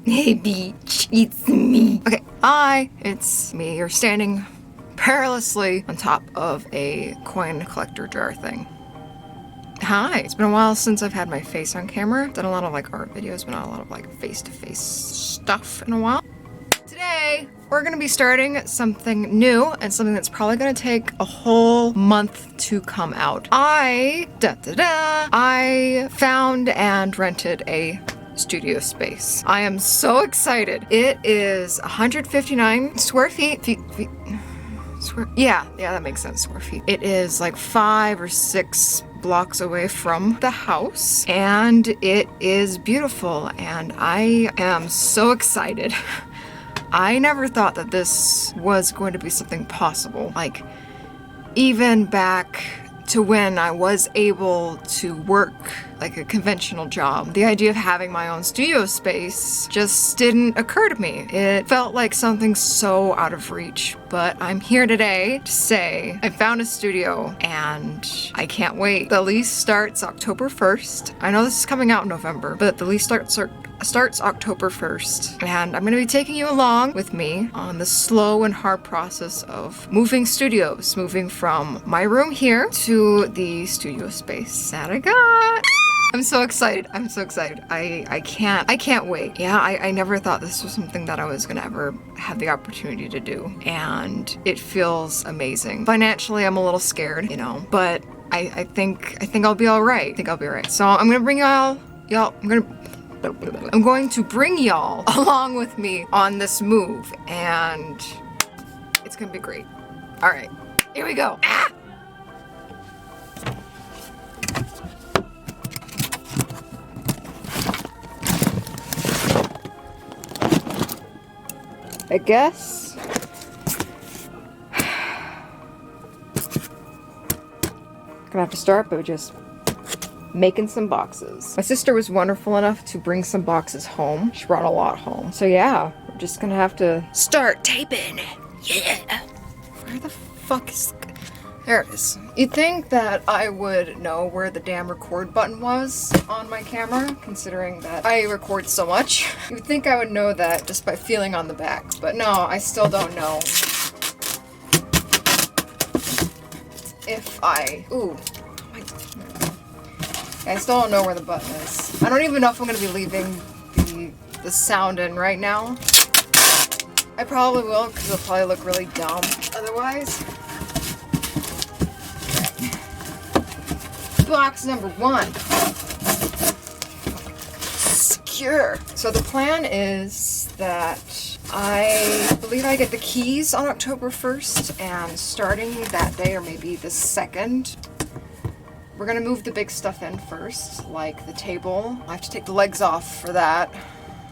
Hey beach, it's me. Okay, hi, it's me. You're standing perilously on top of a coin collector jar thing. Hi, it's been a while since I've had my face on camera. Done a lot of like art videos, but not a lot of like face-to-face stuff in a while. Today, we're gonna be starting something new and something that's probably gonna take a whole month to come out. I found and rented a studio space. I am so excited. It is 159 square feet. Yeah, that makes sense, square feet. It is like 5 or 6 blocks away from the house, and it is beautiful, and I am so excited. I never thought that this was going to be something possible. Like, even back to when I was able to work like a conventional job, the idea of having my own studio space just didn't occur to me. It felt like something so out of reach, but I'm here today to say I found a studio and I can't wait. The lease starts October 1st. I know this is coming out in November, but the lease starts October 1st, and I'm gonna be taking you along with me on the slow and hard process of moving studios, moving from my room here to the studio space that I got. I'm so excited. I'm so excited. I can't wait. Yeah, I never thought this was something that I was gonna ever have the opportunity to do, and it feels amazing. Financially, I'm a little scared, you know, but I think I'll be all right. I think I'll be all right. So I'm gonna bring I'm going to bring y'all along with me on this move, and it's gonna be great. All right, here we go. Ah! I guess gonna have to start by just making some boxes. My sister was wonderful enough to bring some boxes home. She brought a lot home. So yeah, we're just gonna have to start taping. Yeah. Where the fuck is... There it is. You'd think that I would know where the damn record button was on my camera, considering that I record so much. You'd think I would know that just by feeling on the back, but no, I still don't know. If I... Ooh. I still don't know where the button is. I don't even know if I'm going to be leaving the sound in right now. I probably will, because it'll probably look really dumb otherwise. Okay. Box number 1. Secure. So the plan is that I believe I get the keys on October 1st, and starting that day, or maybe the 2nd, we're gonna move the big stuff in first, like the table. I have to take the legs off for that.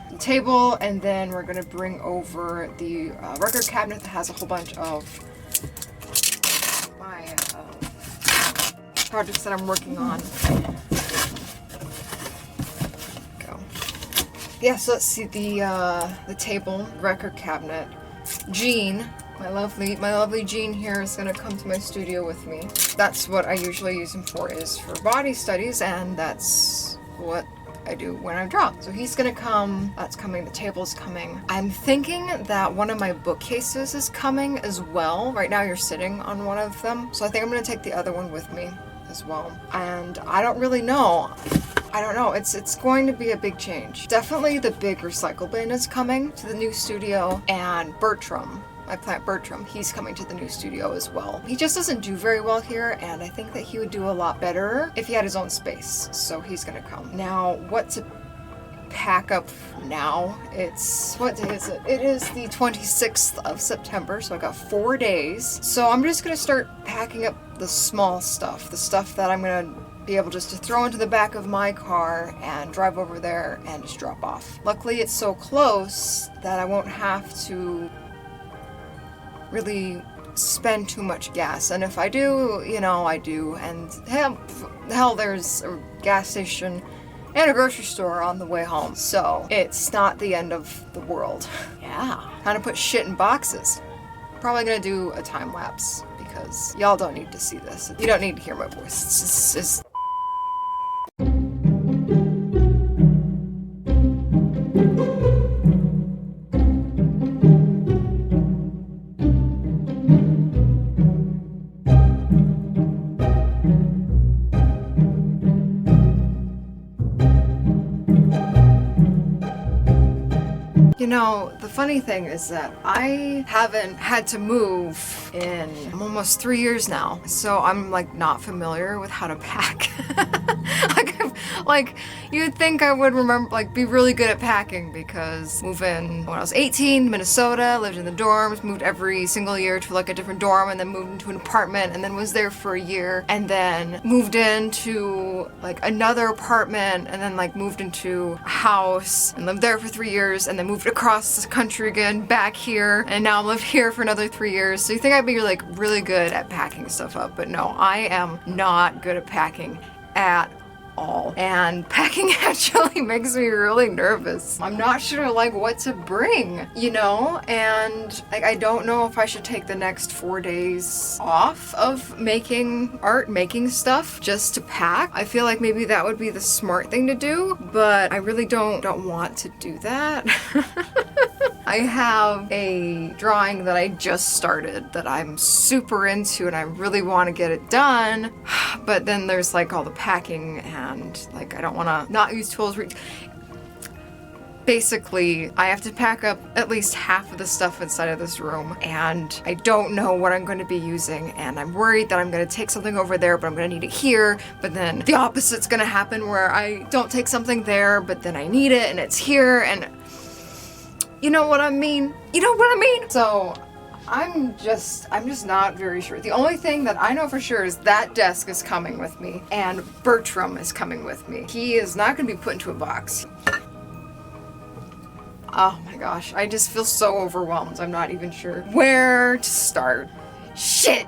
The table, and then we're gonna bring over the record cabinet that has a whole bunch of my projects that I'm working on. Go. Yeah, so let's see the table, record cabinet. Jean, my lovely Jean here is gonna come to my studio with me. That's what I usually use him for, is for body studies, and that's what I do when I draw. So he's gonna come, that's coming, the table's coming. I'm thinking that one of my bookcases is coming as well. Right now you're sitting on one of them, so I think I'm gonna take the other one with me as well. And I don't really know. I don't know, it's going to be a big change. Definitely the big recycle bin is coming to the new studio, and Bertram, my plant Bertram, he's coming to the new studio as well. He just doesn't do very well here, and I think that he would do a lot better if he had his own space, so he's gonna come. Now, what to pack up now? What day is it? It is the 26th of September, so I got 4 days. So I'm just gonna start packing up the small stuff, the stuff that I'm gonna be able just to throw into the back of my car and drive over there and just drop off. Luckily, it's so close that I won't have to really spend too much gas, and if I do, you know, I do, and hell, there's a gas station and a grocery store on the way home, so it's not the end of the world. Yeah, how to put shit in boxes. Probably gonna do a time lapse, because y'all don't need to see this. You don't need to hear my voice. It's know, the funny thing is that I haven't had to move in almost 3 years now, so I'm like not familiar with how to pack. Like, you'd think I would remember, like, be really good at packing because moving when I was 18, Minnesota, lived in the dorms, moved every single year to like a different dorm, and then moved into an apartment, and then was there for a year, and then moved into like another apartment, and then like moved into a house and lived there for 3 years, and then moved across the country again, back here, and now live here for another 3 years. So you think I'd be like really good at packing stuff up, but no, I am not good at packing at all. And packing actually makes me really nervous. I'm not sure like what to bring, you know? And like I don't know if I should take the next 4 days off of making art, making stuff just to pack. I feel like maybe that would be the smart thing to do, but I really don't want to do that. I have a drawing that I just started that I'm super into and I really want to get it done, but then there's like all the packing and like I don't want to not use tools. Basically, I have to pack up at least half of the stuff inside of this room, and I don't know what I'm going to be using, and I'm worried that I'm going to take something over there, but I'm going to need it here, but then the opposite's going to happen where I don't take something there, but then I need it and it's here, and you know what I mean? You know what I mean? So I'm just not very sure. The only thing that I know for sure is that desk is coming with me and Bertram is coming with me. He is not going to be put into a box. Oh my gosh, I just feel so overwhelmed. I'm not even sure where to start. Shit.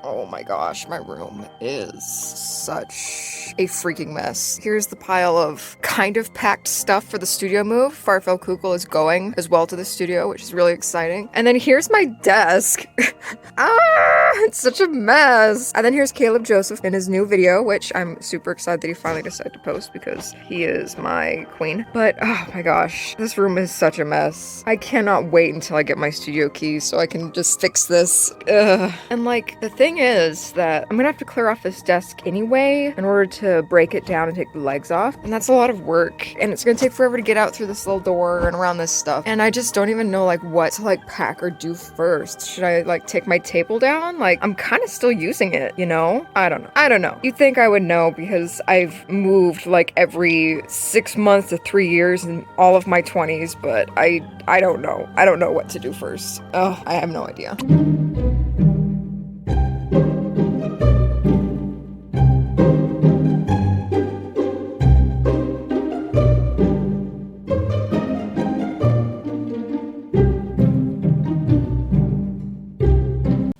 Oh my gosh, my room is such a freaking mess. Here's the pile of kind of packed stuff for the studio move. Farfel Kugel is going as well to the studio, which is really exciting. And then here's my desk. It's such a mess. And then here's Caleb Joseph in his new video, which I'm super excited that he finally decided to post because he is my queen. But oh my gosh, this room is such a mess. I cannot wait until I get my studio keys so I can just fix this. Ugh. And like, the thing is that I'm gonna have to clear off this desk anyway in order to break it down and take the legs off. And that's a lot of work. And it's gonna take forever to get out through this little door and around this stuff. And I just don't even know like what to like pack or do first. Should I like take my table down? Like, I'm kind of still using it, you know? I don't know. You'd think I would know because I've moved like every 6 months to 3 years in all of my 20s, but I don't know. I don't know what to do first. Oh, I have no idea.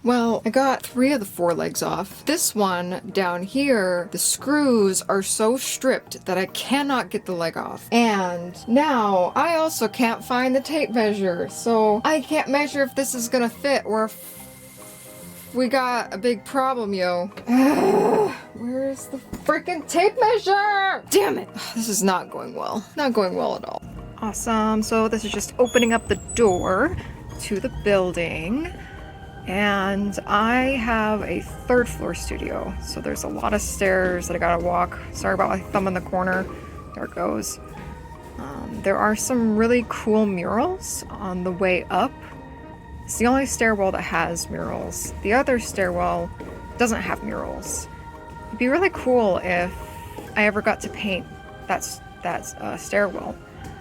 Well, I got 3 of the 4 legs off. This one down here, the screws are so stripped that I cannot get the leg off. And now I also can't find the tape measure, so I can't measure if this is gonna fit or if we got a big problem, yo. Where's the freaking tape measure? Damn it. This is not going well. Not going well at all. Awesome. So this is just opening up the door to the building. And I have a 3rd floor studio, so there's a lot of stairs that I gotta walk. Sorry about my thumb in the corner. There it goes. There are some really cool murals on the way up. It's the only stairwell that has murals. The other stairwell doesn't have murals. It'd be really cool if I ever got to paint that stairwell.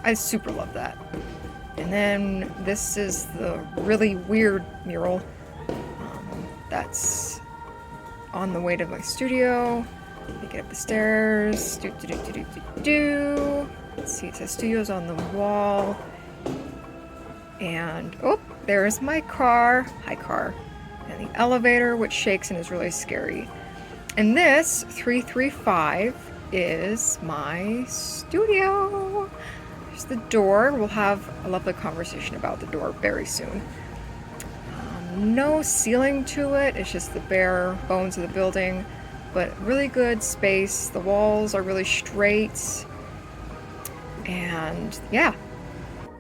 I super love that. And then this is the really weird mural that's on the way to my studio. Let me get up the stairs. Let's see, it says studio's on the wall. And, oh, there's my car. Hi, car. And the elevator, which shakes and is really scary. And this, 335, is my studio. There's the door. We'll have a lovely conversation about the door very soon. No ceiling to it. It's just the bare bones of the building, but really good space. The walls are really straight. And yeah.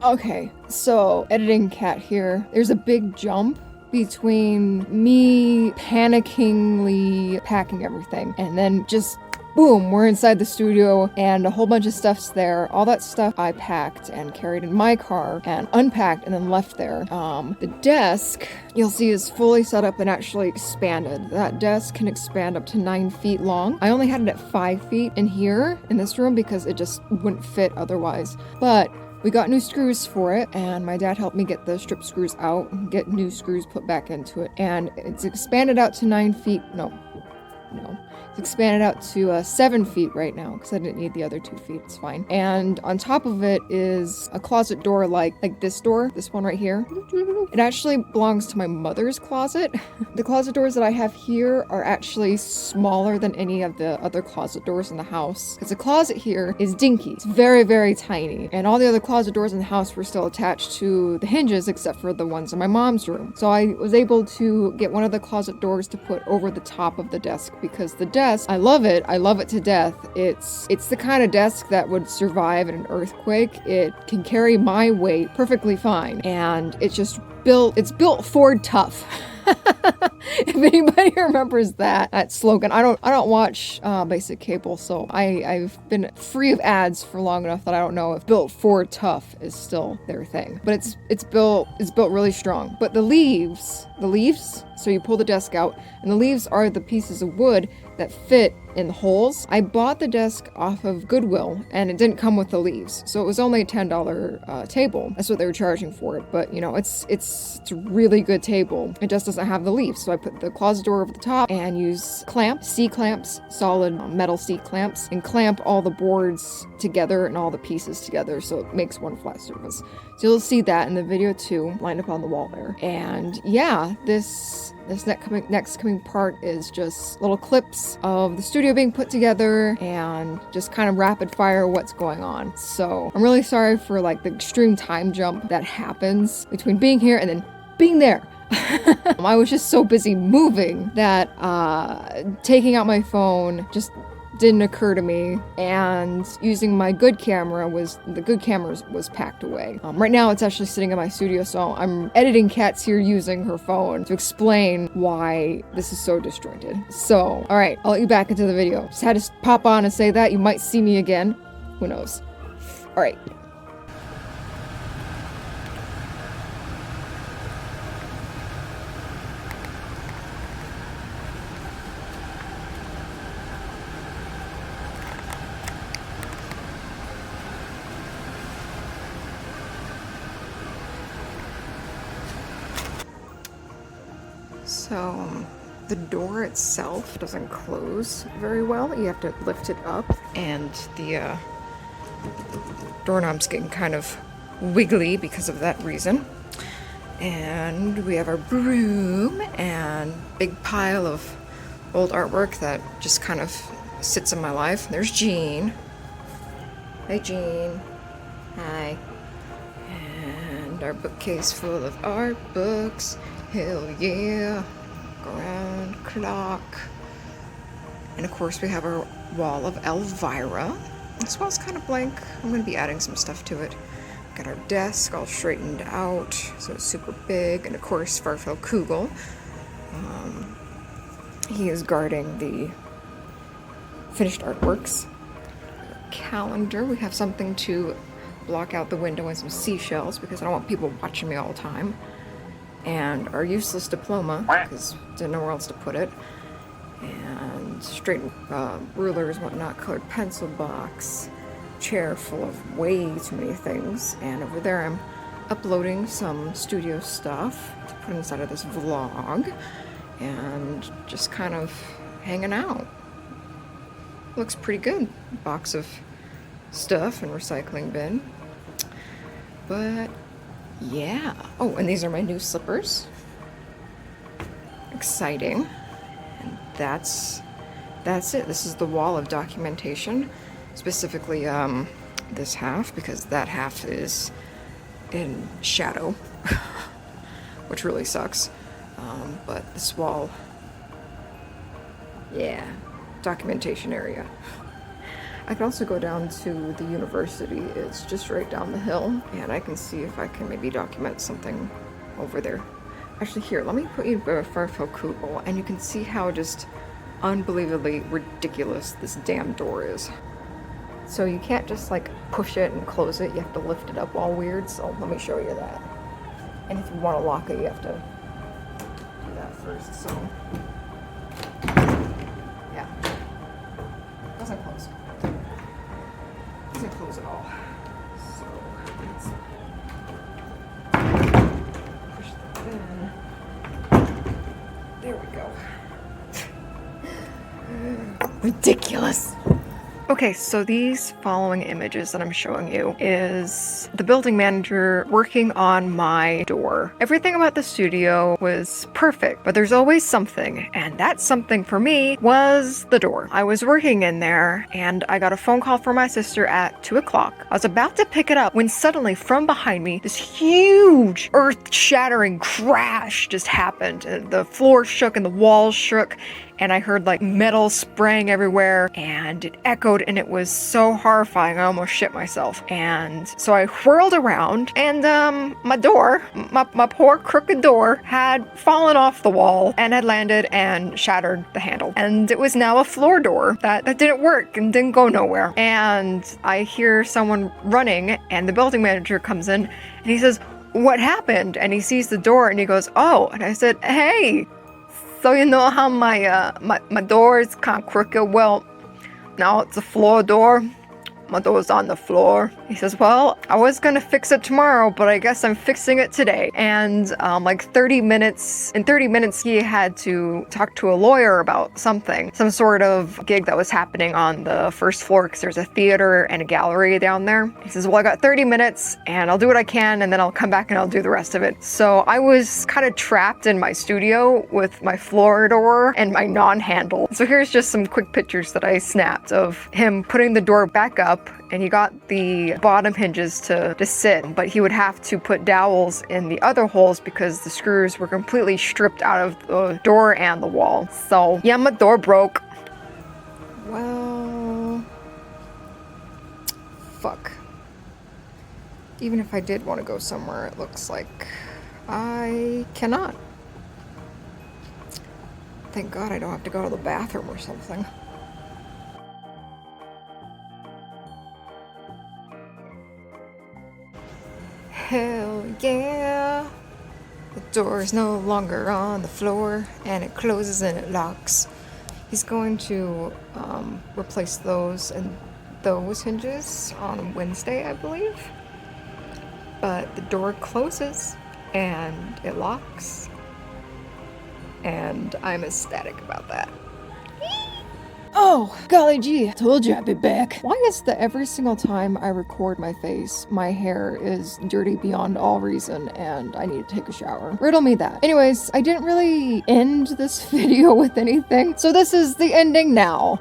Okay, so editing cat here. There's a big jump between me panickingly packing everything and then just boom, we're inside the studio and a whole bunch of stuff's there. All that stuff I packed and carried in my car and unpacked and then left there. The desk, you'll see, is fully set up and actually expanded. That desk can expand up to 9 feet long. I only had it at 5 feet in here in this room because it just wouldn't fit otherwise. But we got new screws for it, and my dad helped me get the strip screws out and get new screws put back into it. And it's expanded out to 9 feet. No. It's expanded out to 7 feet right now because I didn't need the other 2 feet. It's fine. And on top of it is a closet door like this door, this one right here. It actually belongs to my mother's closet. The closet doors that I have here are actually smaller than any of the other closet doors in the house because the closet here is dinky. It's very, very tiny. And all the other closet doors in the house were still attached to the hinges except for the ones in my mom's room. So I was able to get one of the closet doors to put over the top of the desk because the desk, I love it to death. It's the kind of desk that would survive an earthquake. It can carry my weight perfectly fine, and it's built Ford tough. If anybody remembers that slogan. I don't watch basic cable, so I've been free of ads for long enough that I don't know if built Ford tough is still their thing. But it's built really strong. But the leaves, so you pull the desk out, and the leaves are the pieces of wood that fit in the holes. I bought the desk off of Goodwill, and it didn't come with the leaves, so it was only a $10 table. That's what they were charging for it. But you know, it's a really good table. It just doesn't have the leaves, so I put the closet door over the top and use C-clamps, solid metal C-clamps, and clamp all the boards together and all the pieces together so it makes one flat surface. So you'll see that in the video too, lined up on the wall there. And yeah, this next coming part is just little clips of the studio being put together and just kind of rapid fire what's going on. So I'm really sorry for like the extreme time jump that happens between being here and then being there. I was just so busy moving that taking out my phone just didn't occur to me, and using my good camera was packed away. Right now it's actually sitting in my studio, so I'm editing Kat's here using her phone to explain why this is so disjointed. So, alright, I'll let you back into the video. Just had to pop on and say that. You might see me again. Who knows? Alright. So the door itself doesn't close very well. You have to lift it up, and the doorknob's getting kind of wiggly because of that reason. And we have our broom and big pile of old artwork that just kind of sits in my life. There's Jean. Hey, Jean. Hi. And our bookcase full of art books. Hell yeah. Grand clock. And of course we have our wall of Elvira. This wall's kind of blank. I'm going to be adding some stuff to it. Got our desk all straightened out, so it's super big. And of course Farfel Kugel. He is guarding the finished artworks. Calendar. We have something to block out the window and some seashells because I don't want people watching me all the time. And our useless diploma, because didn't know where else to put it. And straight rulers, whatnot, colored pencil box, chair full of way too many things. And over there I'm uploading some studio stuff to put inside of this vlog. And just kind of hanging out. Looks pretty good. Box of stuff and recycling bin. But yeah. Oh, and these are my new slippers. Exciting. And that's it. This is the wall of documentation. Specifically, this half, because that half is in shadow, which really sucks. But this wall, yeah, documentation area. I can also go down to the university. It's just right down the hill, and I can see if I can maybe document something over there. Actually, here, let me put you in Fairfield Kugel, and you can see how just unbelievably ridiculous this damn door is. So you can't just like push it and close it, you have to lift it up all weird, so let me show you that. And if you want to lock it, you have to do that first, so. Yeah. Doesn't close. Doesn't close at all. So, let's push that in. There we go. Ridiculous. Okay, so these following images that I'm showing you is the building manager working on my door. Everything about the studio was perfect, but there's always something, and that something for me was the door. I was working in there, and I got a phone call from my sister at 2 o'clock. I was about to pick it up when suddenly from behind me, this huge earth-shattering crash just happened. The floor shook and the walls shook, and I heard like metal spraying everywhere, and it echoed, and it was so horrifying I almost shit myself. And so I whirled around, and my door, my poor crooked door, had fallen off the wall and had landed and shattered the handle. And it was now a floor door that didn't work and didn't go nowhere. And I hear someone running, and the building manager comes in, and he says, "What happened?" And he sees the door, and he goes, "Oh." And I said, "Hey, so you know how my door is kind of crooked? Well, now it's a floor door. My door's on the floor." He says, "Well, I was gonna fix it tomorrow, but I guess I'm fixing it today." And like 30 minutes, in 30 minutes he had to talk to a lawyer about something, some sort of gig that was happening on the first floor, because there's a theater and a gallery down there. He says, "Well, I got 30 minutes and I'll do what I can, and then I'll come back and I'll do the rest of it." So I was kind of trapped in my studio with my floor door and my non-handle. So here's just some quick pictures that I snapped of him putting the door back up, and he got the bottom hinges to sit, but he would have to put dowels in the other holes because the screws were completely stripped out of the door and the wall. So yeah, my door broke. Well, fuck. Even if I did want to go somewhere, it looks like I cannot. Thank God I don't have to go to the bathroom or something. Hell yeah! The door is no longer on the floor, and it closes and it locks. He's going to replace those and those hinges on Wednesday, I believe. But the door closes and it locks, and I'm ecstatic about that. Oh, golly gee, told you I'd be back. Why is that every single time I record my face, my hair is dirty beyond all reason and I need to take a shower? Riddle me that. Anyways, I didn't really end this video with anything, so this is the ending now.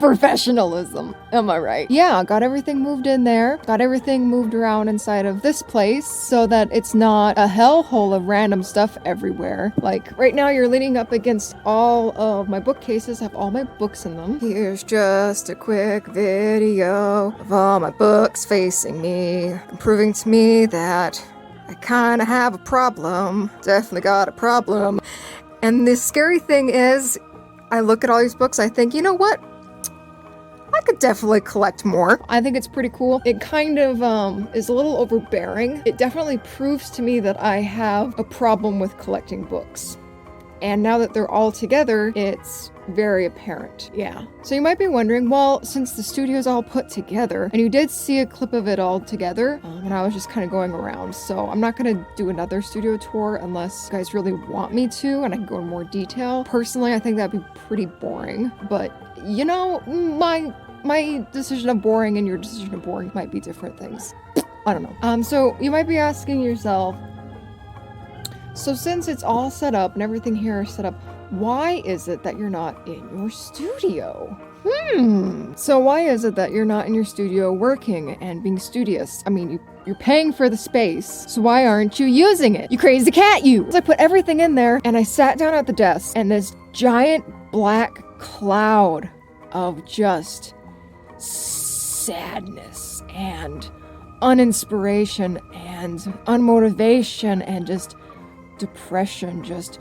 Professionalism, am I right? Yeah, got everything moved in there, got everything moved around inside of this place so that it's not a hellhole of random stuff everywhere. Like right now you're leaning up against all of my bookcases, have all my books in them. Here's just a quick video of all my books facing me, proving to me that I kind of have a problem. Definitely got a problem. And the scary thing is, I look at all these books, I think, you know what? I could definitely collect more. I think it's pretty cool. It kind of is a little overbearing. It definitely proves to me that I have a problem with collecting books. And now that they're all together, it's very apparent. Yeah. So you might be wondering, well, since the studio's all put together, and you did see a clip of it all together, and I was just kind of going around, so I'm not going to do another studio tour unless you guys really want me to, and I can go in more detail. Personally, I think that'd be pretty boring, but you know, my decision of boring and your decision of boring might be different things. I don't know. So you might be asking yourself, so since it's all set up and everything here is set up, why is it that you're not in your studio? So why is it that you're not in your studio working and being studious? I mean, you're paying for the space, so why aren't you using it? You crazy cat, you! So I put everything in there, and I sat down at the desk, and this giant black cloud of just sadness and uninspiration and unmotivation and just depression just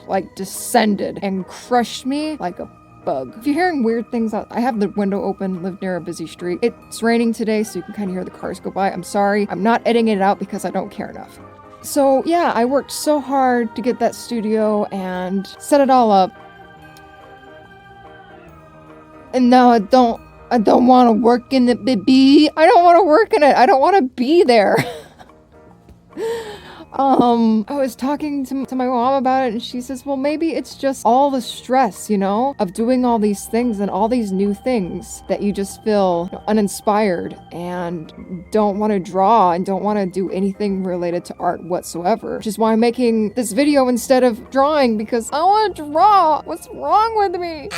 like descended and crushed me like a bug. If you're hearing weird things out, I have the window open, live near a busy street. It's raining today, so you can kind of hear the cars go by. I'm sorry. I'm not editing it out because I don't care enough. So yeah, I worked so hard to get that studio and set it all up. And now I don't want to work in it, baby. I don't want to work in it. I don't want to be there. I was talking to my mom about it, and she says, well, maybe it's just all the stress, you know, of doing all these things and all these new things that you just feel uninspired and don't want to draw and don't want to do anything related to art whatsoever. Which is why I'm making this video instead of drawing, because I want to draw. What's wrong with me?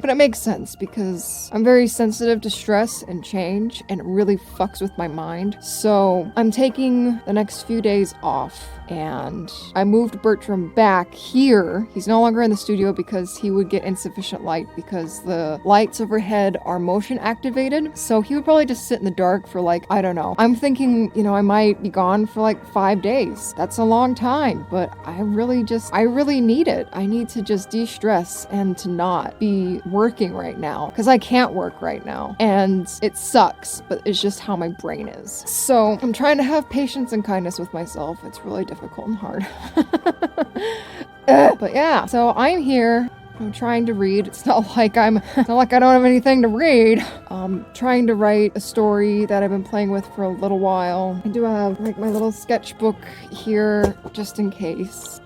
But it makes sense because I'm very sensitive to stress and change, and it really fucks with my mind. So I'm taking the next few days off, and I moved Bertram back here. He's no longer in the studio because he would get insufficient light because the lights overhead are motion activated. So he would probably just sit in the dark for like, I don't know. I'm thinking, you know, I might be gone for like 5 days. That's a long time, but I really need it. I need to just de-stress and to not be working right now because I can't work right now. And it sucks, but it's just how my brain is. So I'm trying to have patience and kindness with myself. It's really difficult and hard. But yeah, so I'm here. I'm trying to read. It's not like I don't have anything to read. Trying to write a story that I've been playing with for a little while. I do have like my little sketchbook here just in case.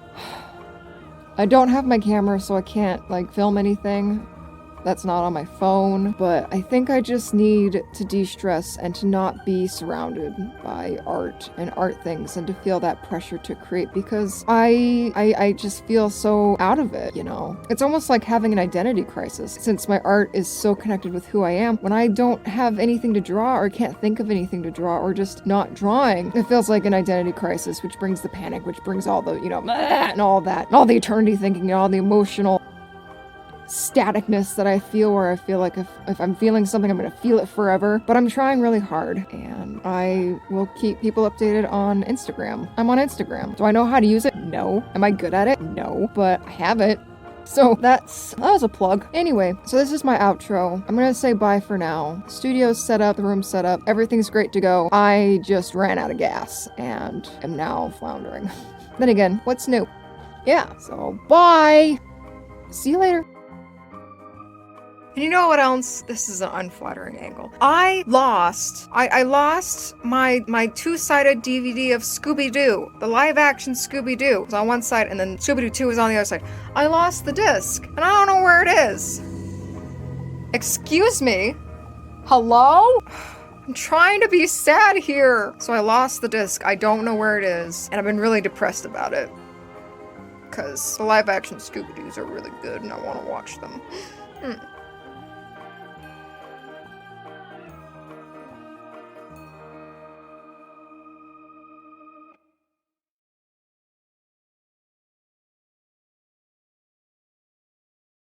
I don't have my camera, so I can't like film anything that's not on my phone, but I think I just need to de-stress and to not be surrounded by art and art things and to feel that pressure to create because I just feel so out of it, you know? It's almost like having an identity crisis since my art is so connected with who I am. When I don't have anything to draw or can't think of anything to draw or just not drawing, it feels like an identity crisis, which brings the panic, which brings all the, you know, and all that, and all the eternity thinking and all the emotional staticness that I feel where I feel like if I'm feeling something, I'm gonna feel it forever. But I'm trying really hard and I will keep people updated on Instagram. I'm on Instagram. Do I know how to use it? No. Am I good at it? No. But I have it. So that was a plug. Anyway, so this is my outro. I'm gonna say bye for now. The studio's set up, the room's set up, everything's great to go. I just ran out of gas and am now floundering. Then again, what's new? Yeah, so bye! See you later. And you know what else? This is an unflattering angle. I lost my two-sided DVD of Scooby-Doo. The live-action Scooby-Doo was on one side, and then Scooby-Doo 2 was on the other side. I lost the disc, and I don't know where it is. Excuse me? Hello? I'm trying to be sad here. So I lost the disc. I don't know where it is, and I've been really depressed about it. Because the live-action Scooby-Doos are really good, and I want to watch them.